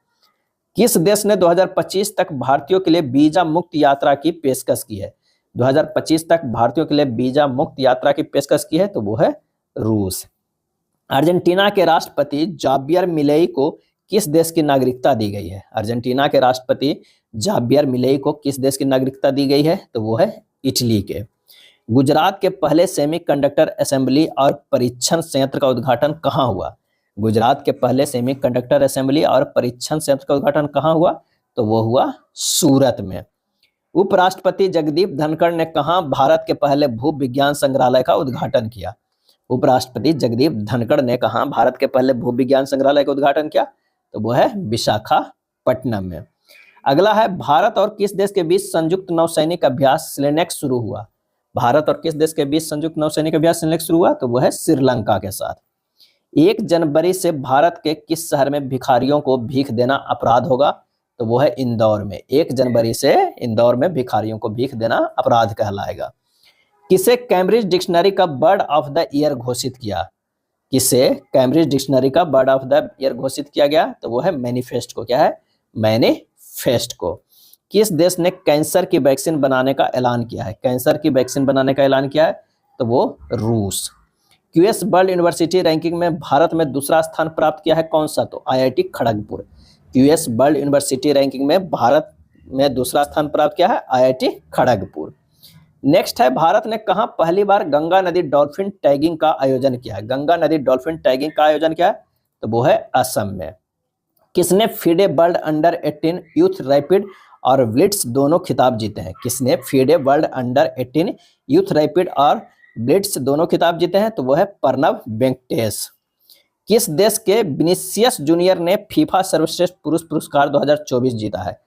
किस देश ने 2025 तक भारतीयों के लिए वीजा मुक्त यात्रा की पेशकश की है? 2025 तक भारतीयों के लिए वीजा मुक्त यात्रा की पेशकश की है, तो वो है रूस। अर्जेंटीना के राष्ट्रपति जावियर मिलेई को किस देश की नागरिकता दी गई है? अर्जेंटीना के राष्ट्रपति जावियर मिलेई को किस देश की नागरिकता दी गई है? तो वो है इटली के। गुजरात के पहले सेमीकंडक्टर असेंबली और परीक्षण संयंत्र का उद्घाटन कहाँ हुआ? गुजरात के पहले सेमीकंडक्टर असेंबली और परीक्षण संयंत्र का उद्घाटन कहाँ हुआ? तो वो हुआ सूरत में। उपराष्ट्रपति जगदीप धनखड़ ने कहाँ भारत के पहले भू विज्ञान संग्रहालय का उद्घाटन किया? उपराष्ट्रपति जगदीप धनखड़ ने कहाँ भारत के पहले भू विज्ञान संग्रहालय का उद्घाटन किया? तो वो है विशाखापट्टनम में। अगला है, भारत और किस देश के बीच संयुक्त नौसैनिक अभ्यास सिलेनेक शुरू हुआ? भारत और किस देश के बीच संयुक्त नौसैनिक अभ्यास सिलेनेक शुरू हुआ? तो वो है श्रीलंका के साथ। 1 जनवरी से भारत के किस शहर में भिखारियों को भीख देना अपराध होगा? तो वो है इंदौर में। 1 जनवरी से इंदौर में भिखारियों को भीख देना अपराध कहलाएगा। किसे कैम्ब्रिज डिक्शनरी का बर्ड ऑफ द ईयर घोषित किया? किसे कैम्ब्रिज डिक्शनरी का बर्ड ऑफ द ईयर घोषित किया गया? तो वो है मैनिफेस्ट को। क्या है? मैनिफेस्ट को। किस देश ने कैंसर की वैक्सीन बनाने का ऐलान किया है? कैंसर की वैक्सीन बनाने का ऐलान किया है, तो वो रूस। क्यूएस वर्ल्ड यूनिवर्सिटी रैंकिंग में भारत में दूसरा स्थान प्राप्त किया है कौन सा? तो IIT Kharagpur. QS world university ranking में भारत में दूसरा स्थान प्राप्त किया है आईआईटी खड़गपुर। नेक्स्ट है, भारत ने कहाँ पहली बार गंगा नदी डॉल्फिन टैगिंग का आयोजन किया है? गंगा नदी डॉल्फिन टैगिंग का आयोजन किया है, तो वो है असम में। किसने FIDE world under 18 youth rapid और ब्लिट्स दोनों खिताब जीते हैं? किसने FIDE world under 18 youth rapid और ब्लिट्स दोनों खिताब जीते हैं? तो वो है प्रणव वेंकटेश। किस देश के विनीसियस जूनियर ने फीफा सर्वश्रेष्ठ पुरुष पुरस्कार 2024 जीता है?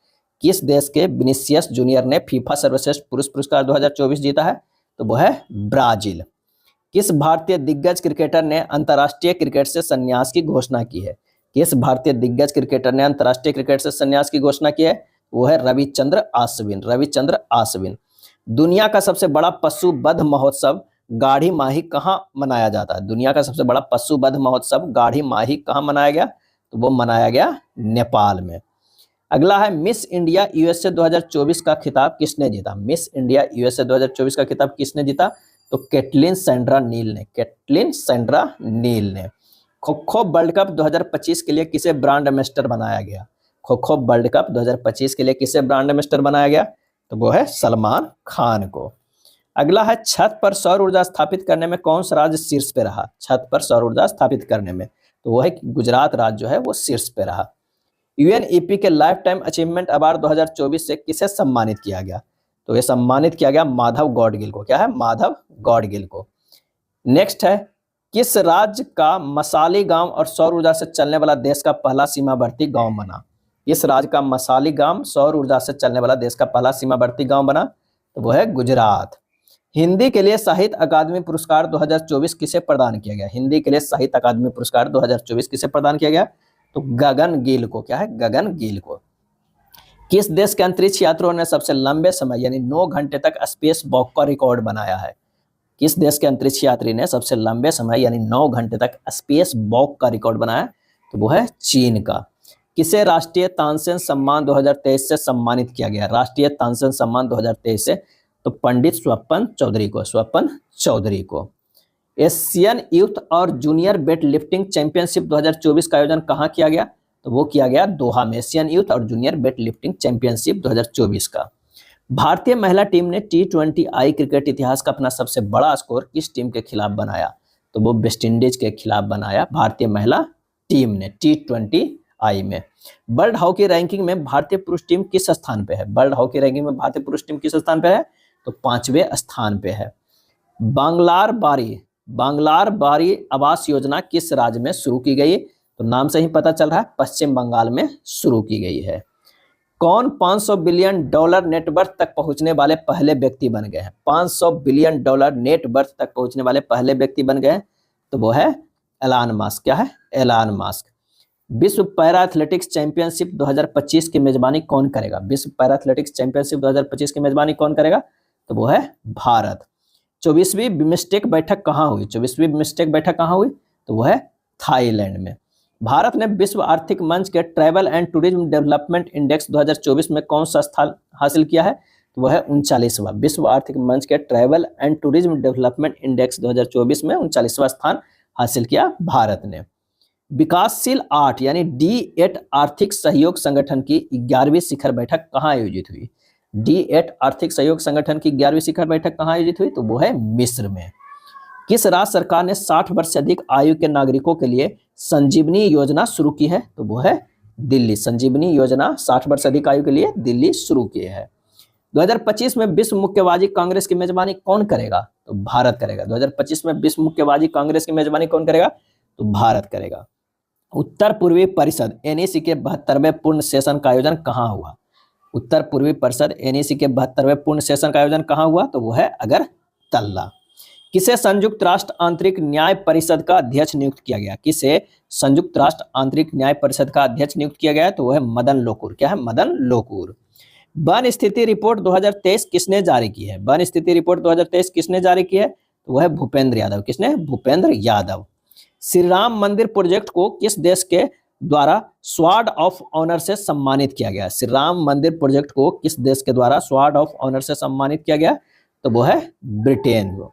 किस देश के विनीसियस जूनियर ने फीफा सर्वश्रेष्ठ पुरुष पुरस्कार 2024 जीता है? तो वो है ब्राजील। किस भारतीय दिग्गज क्रिकेटर ने अंतर्राष्ट्रीय क्रिकेट से संन्यास की घोषणा की है? किस भारतीय दिग्गज क्रिकेटर ने अंतर्राष्ट्रीय क्रिकेट से संन्यास की घोषणा की है? वो है रविचंद्र आश्विन। रविचंद्र आश्विन। दुनिया का सबसे बड़ा पशु वध महोत्सव गाढ़ी माही कहाँ मनाया जाता है? दुनिया का सबसे बड़ा पशु वध महोत्सव गाढ़ी माही कहाँ मनाया गया? तो वो मनाया गया नेपाल में। अगला है मिस इंडिया यूएसए 2024 का खिताब किसने जीता? मिस इंडिया यूएसए 2024 का खिताब किसने जीता? तो कैटलिन सैंड्रा नील ने। कैटलिन सैंड्रा नील ने। खो खो वर्ल्ड कप 2025 के लिए किसे ब्रांड एम्बेसडर बनाया गया? खो खो वर्ल्ड कप 2025 के लिए किसे ब्रांड एम्बेसडर बनाया गया? तो वो है सलमान खान को। अगला है छत पर सौर ऊर्जा स्थापित करने में कौन सा राज्य शीर्ष पे रहा? छत पर सौर ऊर्जा स्थापित करने में तो वो है गुजरात राज्य जो है वो शीर्ष पे रहा। यूएनईपी के लाइफ टाइम अचीवमेंट अवार्ड 2024 से किसे सम्मानित किया गया? तो ये सम्मानित किया गया माधव गौडगिल को। क्या है? माधव गौडगिल को। नेक्स्ट है किस राज्य का मसाली गांव और सौर ऊर्जा से चलने वाला देश का पहला सीमावर्ती गांव बना? इस राज्य का मसाली गांव सौर ऊर्जा से चलने वाला देश का पहला सीमावर्ती गांव बना? तो वो है गुजरात। हिंदी के लिए साहित्य अकादमी पुरस्कार 2024 किसे प्रदान किया गया? हिंदी के लिए साहित्य अकादमी पुरस्कार 2024 किसे प्रदान किया गया? तो गगन गिल को। क्या है? गगन गिल को। किस देश के अंतरिक्ष यात्रियों ने सबसे लंबे समय यानी 9 घंटे तक स्पेस वॉक का रिकॉर्ड बनाया है? किस देश के अंतरिक्ष यात्री ने सबसे लंबे समय यानी 9 घंटे तक स्पेस वॉक का रिकॉर्ड बनाया? तो वो है चीन का। किसे राष्ट्रीय तानसेन सम्मान 2023 से सम्मानित किया गया? राष्ट्रीय तानसेन सम्मान 2023 से तो पंडित स्वपन चौधरी को। स्वपन चौधरी को। एशियन यूथ और जूनियर वेट लिफ्टिंग चैंपियनशिप 2024 का आयोजन कहाँ किया गया? तो वो किया गया दोहा में। एशियन यूथ और जूनियर वेट लिफ्टिंग चैंपियनशिप 2024 का। भारतीय महिला टीम ने T20I क्रिकेट इतिहास का अपना सबसे बड़ा स्कोर किस टीम के खिलाफ बनाया? तो वो वेस्टइंडीज के खिलाफ बनाया भारतीय महिला टीम ने T20I में। वर्ल्ड हॉकी रैंकिंग में भारतीय पुरुष टीम किस स्थान पे है? वर्ल्ड हॉकी रैंकिंग में भारतीय पुरुष टीम किस स्थान पे है? तो 5वें स्थान पे है। बांग्लार बारी आवास योजना किस राज्य में शुरू की गई? तो नाम से ही पता चल रहा है पश्चिम बंगाल में शुरू की गई है। कौन 500 बिलियन डॉलर नेटवर्थ तक पहुंचने वाले पहले व्यक्ति बन गए हैं? 500 बिलियन डॉलर नेटवर्थ तक पहुंचने वाले पहले व्यक्ति बन गए हैं? तो वो है एलन मस्क। क्या है? Elon Musk. विश्व पैरा एथलेटिक्स चैंपियनशिप 2025 की मेजबानी कौन करेगा? विश्व पैरा एथलेटिक्स चैंपियनशिप 2025 की मेजबानी कौन करेगा? तो वो है भारत। 24वीं बिम्स्टेक बैठक कहाँ हुई? 24वीं बिम्स्टेक बैठक कहाँ हुई? तो वो है थाईलैंड में। भारत ने विश्व आर्थिक मंच के travel and tourism development index 2024 में कौन सा स्थान हासिल किया है? तो वह है 39वां। विश्व आर्थिक मंच के travel and tourism development index 2024 में 39वां स्थान हासिल किया भारत ने। विकासशील 8 यानी D8 आर्थिक सहयोग संगठन की 11वीं शिखर बैठक कहाँ आयोजित हुई? D8 आर्थिक सहयोग संगठन की 11वीं शिखर बैठक कहाँ आयोजित हुई? तो वो है मिस्र में। किस राज्य सरकार ने 60 वर्ष से अधिक आयु के नागरिकों के लिए संजीवनी योजना शुरू की है? तो वो है दिल्ली। संजीवनी योजना 60 वर्ष से अधिक आयु के लिए दिल्ली शुरू की है। 2025 में विश्व मुक्केबाजी कांग्रेस की मेजबानी कौन करेगा? तो भारत करेगा। 2025 में विश्व मुक्केबाजी कांग्रेस की मेजबानी कौन करेगा? तो भारत करेगा। उत्तर पूर्वी परिषद NEC के 72वें पूर्ण सेशन का आयोजन कहाँ हुआ? उत्तर पूर्वी परिषद NEC के 72वें पूर्ण सेशन का आयोजन कहाँ हुआ? तो वो है अगरतला। किसे संयुक्त राष्ट्र आंतरिक न्याय परिषद का अध्यक्ष नियुक्त किया गया? किसे संयुक्त राष्ट्र आंतरिक न्याय परिषद का अध्यक्ष नियुक्त किया गया? तो वो है मदन लोकुर। क्या है? मदन लोकुर। वन स्थिति रिपोर्ट 2023 किसने जारी की है? वन स्थिति रिपोर्ट 2023 किसने जारी की है? तो वह है भूपेंद्र यादव। किसने? भूपेंद्र यादव। श्री राम मंदिर प्रोजेक्ट को किस देश के द्वारा स्वॉर्ड ऑफ ऑनर से सम्मानित किया गया? श्री राम मंदिर प्रोजेक्ट को किस देश के द्वारा स्वॉर्ड ऑफ ऑनर से सम्मानित किया गया? तो वो है ब्रिटेन को।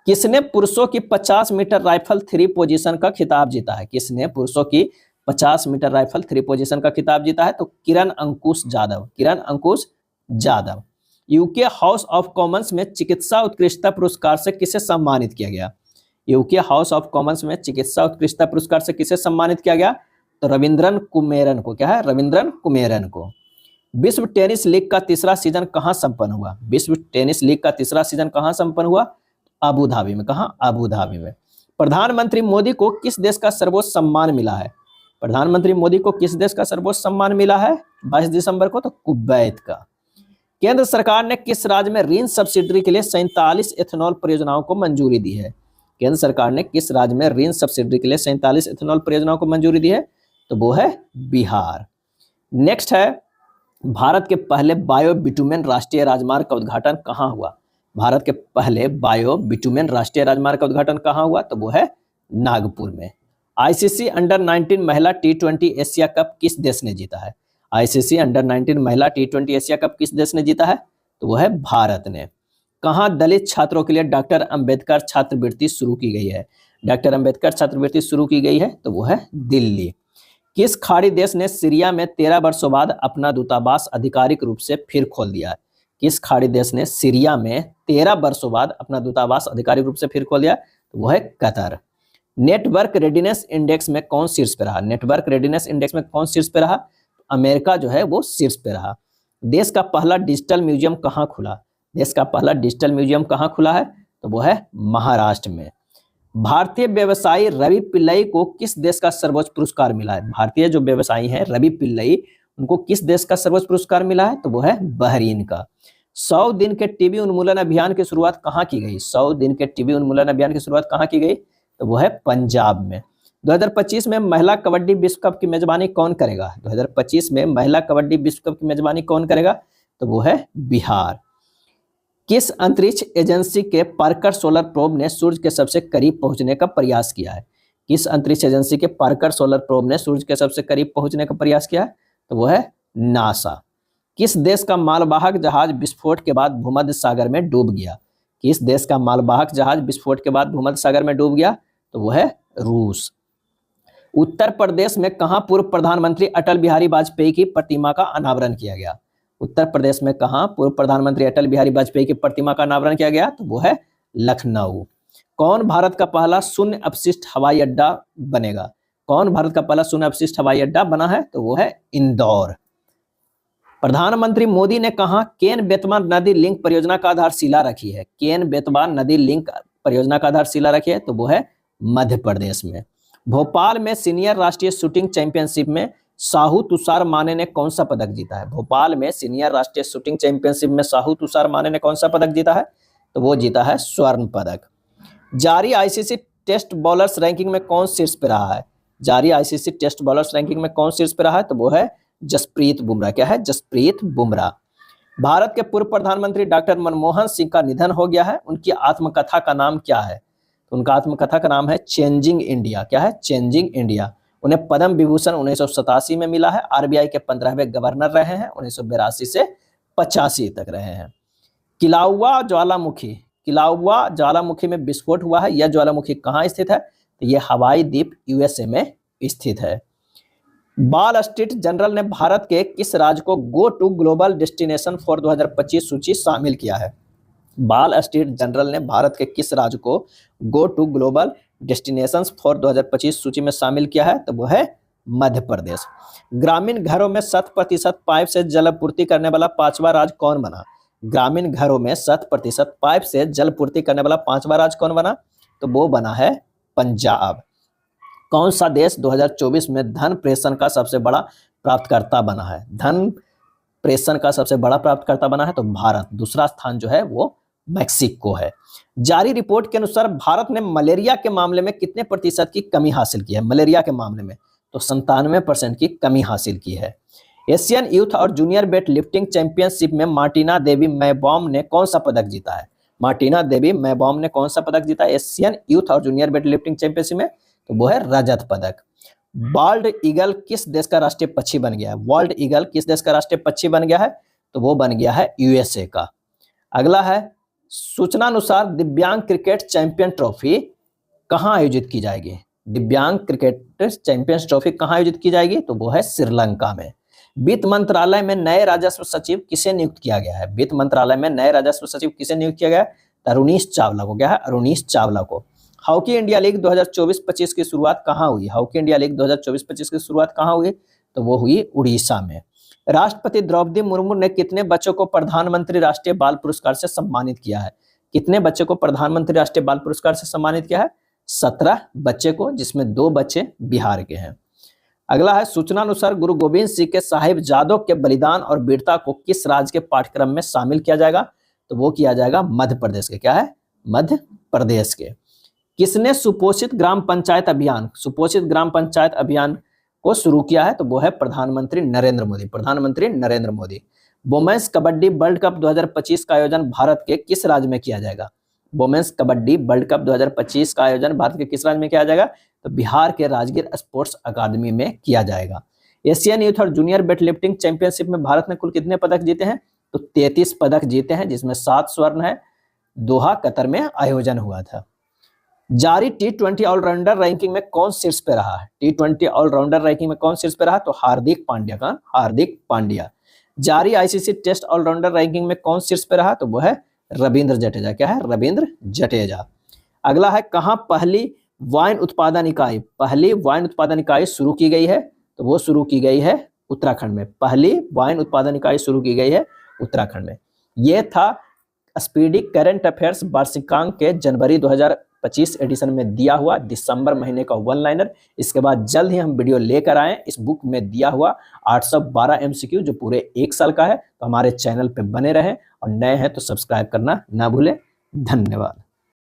किसने पुरुषों की 50 मीटर राइफल 3 पोजीशन का खिताब जीता है? किसने पुरुषों की 50 मीटर राइफल 3 पोजीशन का खिताब जीता है? तो Kiran Ankush Jadhav. Kiran Ankush Jadhav. UK House of Commons में चिकित्सा उत्कृष्टता पुरस्कार से किसे सम्मानित किया गया? यूके हाउस ऑफ कॉमन्स में चिकित्सा उत्कृष्टता पुरस्कार से किसे सम्मानित किया गया? तो रविंद्रन कुमेरन को। क्या है? रविंद्रन कुमेरन को। विश्व टेनिस लीग का तीसरा सीजन कहां संपन्न हुआ? विश्व टेनिस लीग का तीसरा सीजन कहां संपन्न हुआ? अबू धाबी में। कहां? अबू धाबी में। प्रधानमंत्री मोदी को किस देश का सर्वोच्च सम्मान मिला है? प्रधानमंत्री मोदी को किस देश का सर्वोच्च सम्मान मिला है 22 दिसंबर को? तो कुवैत का। केंद्र सरकार ने किस राज्य में ऋण सब्सिडी के लिए 47 एथेनॉल परियोजनाओं को मंजूरी दी है? केंद्र सरकार ने किस राज्य में ऋण सब्सिडी के लिए 47 इथेनॉल परियोजनाओं को मंजूरी दी है? तो वो है बिहार। नेक्स्ट है, भारत के पहले बायो बिटुमेन राष्ट्रीय राजमार्ग का उद्घाटन कहाँ हुआ? भारत के पहले बायो बिटुमेन राष्ट्रीय राजमार्ग का उद्घाटन कहाँ हुआ? तो वो है नागपुर में। आईसीसी अंडर 19 महिला T20 एशिया कप किस देश ने जीता है? आईसीसी अंडर 19 महिला T20 एशिया कप किस देश ने जीता है? तो वो है भारत ने। कहाँ दलित छात्रों के लिए डॉक्टर अंबेडकर छात्रवृत्ति शुरू की गई है? डॉक्टर अंबेडकर छात्रवृत्ति शुरू की गई है, तो वो है दिल्ली। किस खाड़ी देश ने सीरिया में 13 वर्षों बाद अपना दूतावास आधिकारिक रूप से फिर खोल दिया है? किस खाड़ी देश ने सीरिया में 13 वर्षों बाद अपना दूतावास आधिकारिक रूप से फिर खोल दिया? तो वो है कतर। नेटवर्क रेडिनेस इंडेक्स में कौन शीर्ष पे रहा? नेटवर्क रेडिनेस इंडेक्स में कौन शीर्ष पे रहा? अमेरिका जो है वो शीर्ष पे रहा। देश का पहला डिजिटल म्यूजियम कहाँ खुला? देश का पहला डिजिटल म्यूजियम कहाँ खुला है? तो वो है महाराष्ट्र में। भारतीय व्यवसायी रवि पिल्लई को किस देश का सर्वोच्च पुरस्कार मिला है? भारतीय जो व्यवसायी हैं रवि पिल्लई, उनको किस देश का सर्वोच्च पुरस्कार मिला है? तो वो है बहरीन का। 100 दिन के टीबी उन्मूलन अभियान की शुरुआत कहाँ की गई? 100 दिन के टीबी उन्मूलन अभियान की शुरुआत कहाँ की गई? तो वो है पंजाब में। 2025 में महिला कबड्डी विश्व कप की मेजबानी कौन करेगा? 2025 में महिला कबड्डी विश्व कप की मेजबानी कौन करेगा? तो वो है बिहार। किस अंतरिक्ष एजेंसी के पार्कर सोलर प्रोब ने सूर्य के सबसे करीब पहुंचने का प्रयास किया है? किस अंतरिक्ष एजेंसी के पार्कर सोलर प्रोब ने सूर्य के सबसे करीब पहुंचने का प्रयास किया है? तो वो है नासा। किस देश का मालवाहक जहाज विस्फोट के बाद भूमध्य सागर में डूब गया? किस देश का मालवाहक जहाज विस्फोट के बाद भूमध्य सागर में डूब गया? तो वो है रूस। उत्तर प्रदेश में कहां पूर्व प्रधानमंत्री अटल बिहारी वाजपेयी की प्रतिमा का अनावरण किया गया? उत्तर प्रदेश में कहां पूर्व प्रधानमंत्री अटल बिहारी वाजपेयी की प्रतिमा का अनावरण किया गया? तो वो है लखनऊ। कौन भारत का पहला शून्य अपशिष्ट हवाई अड्डा बनेगा? कौन भारत का पहला शून्य अपशिष्ट हवाई अड्डा बना है? तो वो है इंदौर। प्रधानमंत्री मोदी ने कहा केन बेतवा नदी लिंक परियोजना का आधारशिला रखी है? केन बेतवा नदी लिंक परियोजना का आधारशिला रखी है? तो वो है मध्य प्रदेश में। भोपाल में सीनियर राष्ट्रीय शूटिंग चैंपियनशिप में साहू तुषार माने ने कौन सा पदक जीता है? भोपाल में सीनियर राष्ट्रीय शूटिंग चैंपियनशिप में साहू तुषार माने ने कौन सा पदक जीता है? तो वो जीता है स्वर्ण पदक। जारी आईसीसी टेस्ट बॉलर्स रैंकिंग में कौन शीर्ष पे रहा है? जारी आईसीसी टेस्ट बॉलर्स रैंकिंग में कौन शीर्ष पे रहा है? तो वो है जसप्रीत बुमराह। क्या है? जसप्रीत बुमराह। भारत के पूर्व प्रधानमंत्री डॉक्टर मनमोहन सिंह का निधन हो गया है। उनकी आत्मकथा का नाम क्या है? तो उनका आत्मकथा का नाम है चेंजिंग इंडिया। क्या है? Changing India. उन्हें पद्म विभूषण 1987 में मिला है। आरबीआई के 15वें गवर्नर रहे हैं। 1982 से 85 तक रहे हैं। किलाउआ ज्वालामुखी, किलाउआ ज्वालामुखी में विस्फोट हुआ है। यह ज्वालामुखी कहाँ स्थित है? तो यह हवाई द्वीप यूएसए में स्थित है। वॉल स्ट्रीट जर्नल ने भारत के किस राज्य को go to global destination for 2025 सूची शामिल किया है? वॉल स्ट्रीट जर्नल ने भारत के किस राज्य को go to global destinations for 2025 सूची में शामिल किया है? तो वो है मध्य प्रदेश। ग्रामीण घरों में 100% पाइप से जलापूर्ति करने वाला 5वां राज्य कौन बना? ग्रामीण घरों में 100% पाइप से जलपूर्ति करने वाला 5वां राज्य कौन बना? तो वो बना है पंजाब। कौन सा देश 2024 में धन प्रेषण का सबसे बड़ा प्राप्तकर्ता बना है? धन प्रेषण का सबसे बड़ा प्राप्तकर्ता बना है तो भारत। दूसरा स्थान जो है वो मैक्सिको है। जारी रिपोर्ट के अनुसार भारत ने मलेरिया के मामले में कितने प्रतिशत की कमी हासिल की है? मलेरिया के मामले में तो 97% की कमी हासिल की है। एशियन यूथ और जूनियर वेट लिफ्टिंग चैंपियनशिप में मार्टिना देवी मैबॉम ने कौन सा पदक जीता है? मार्टिना देवी मैबॉम ने कौन सा पदक जीता है एशियन यूथ और जूनियर वेट लिफ्टिंग चैंपियनशिप में? तो वो है रजत पदक। बाल्ड ईगल किस देश का राष्ट्रीय पक्षी बन गया है? वर्ल्ड ईगल किस देश का राष्ट्रीय पक्षी बन गया है? तो वो बन गया है यूएसए का। अगला है सूचना अनुसार दिव्यांग क्रिकेट चैंपियन ट्रॉफी कहां आयोजित की जाएगी? दिव्यांग क्रिकेट चैंपियंस ट्रॉफी कहां आयोजित की जाएगी? तो वो है श्रीलंका में। वित्त मंत्रालय में नए राजस्व सचिव किसे नियुक्त किया गया है? वित्त मंत्रालय में नए राजस्व सचिव किसे नियुक्त किया गया है? अरुणीश चावला को। क्या है? अरुणीश चावला को। हॉकी इंडिया लीग 2024-25 की शुरुआत कहां हुई? हॉकी इंडिया लीग 2024-25 की शुरुआत कहां हुई? तो वो हुई उड़ीसा में। राष्ट्रपति द्रौपदी मुर्मू ने कितने बच्चों को प्रधानमंत्री राष्ट्रीय बाल पुरस्कार से सम्मानित किया है? कितने बच्चों को प्रधानमंत्री राष्ट्रीय बाल पुरस्कार से सम्मानित किया है? 17 बच्चे को, जिसमें 2 बच्चे बिहार के हैं। अगला है सूचना अनुसार गुरु गोविंद सिंह के साहिबजादों के बलिदान और वीरता को किस राज्य के पाठ्यक्रम में शामिल किया जाएगा? तो वो किया जाएगा मध्य प्रदेश के। क्या है? मध्य प्रदेश के। किसने सुपोषित ग्राम पंचायत अभियान को शुरू किया है? तो वो है प्रधानमंत्री Narendra Modi. Women's kabaddi world cup 2025 का आयोजन भारत के किस राज्य में किया जाएगा? वुमेन्स कबड्डी वर्ल्ड कप 2025 का आयोजन भारत के किस राज्य में किया जाएगा? तो बिहार के राजगीर स्पोर्ट्स अकादमी में किया जाएगा। एशियन यूथ और जूनियर वेटलिफ्टिंग चैंपियनशिप में भारत ने कुल कितने पदक जीते हैं? तो 33 पदक जीते हैं, जिसमें 7 स्वर्ण है। दोहा कतर में आयोजन हुआ था। जारी टी20 ऑलराउंडर रैंकिंग में कौन शीर्ष पे रहा है? टी20 ऑलराउंडर रैंकिंग में कौन शीर्ष पे रहा? तो हार्दिक पांड्या। जारी आईसीसी टेस्ट ऑलराउंडर रैंकिंग में कौन शीर्ष पे रहा? तो वो है रविंद्र जडेजा। क्या है? रविंद्र जडेजा। अगला है, कहां पहली वाइन उत्पादन इकाई शुरू की गई है? तो वो शुरू की गई है उत्तराखंड में। पहली वाइन उत्पादन इकाई शुरू की गई है उत्तराखंड में। यह था स्पीडी करंट अफेयर्स वार्षिकांक के जनवरी 2025 एडिशन में दिया हुआ दिसंबर महीने का वन लाइनर। इसके बाद जल्द ही हम वीडियो लेकर आए इस बुक में दिया हुआ 812 MCQ जो पूरे 1 साल का है। तो हमारे चैनल पे बने रहें और नए हैं तो सब्सक्राइब करना ना भूलें। धन्यवाद।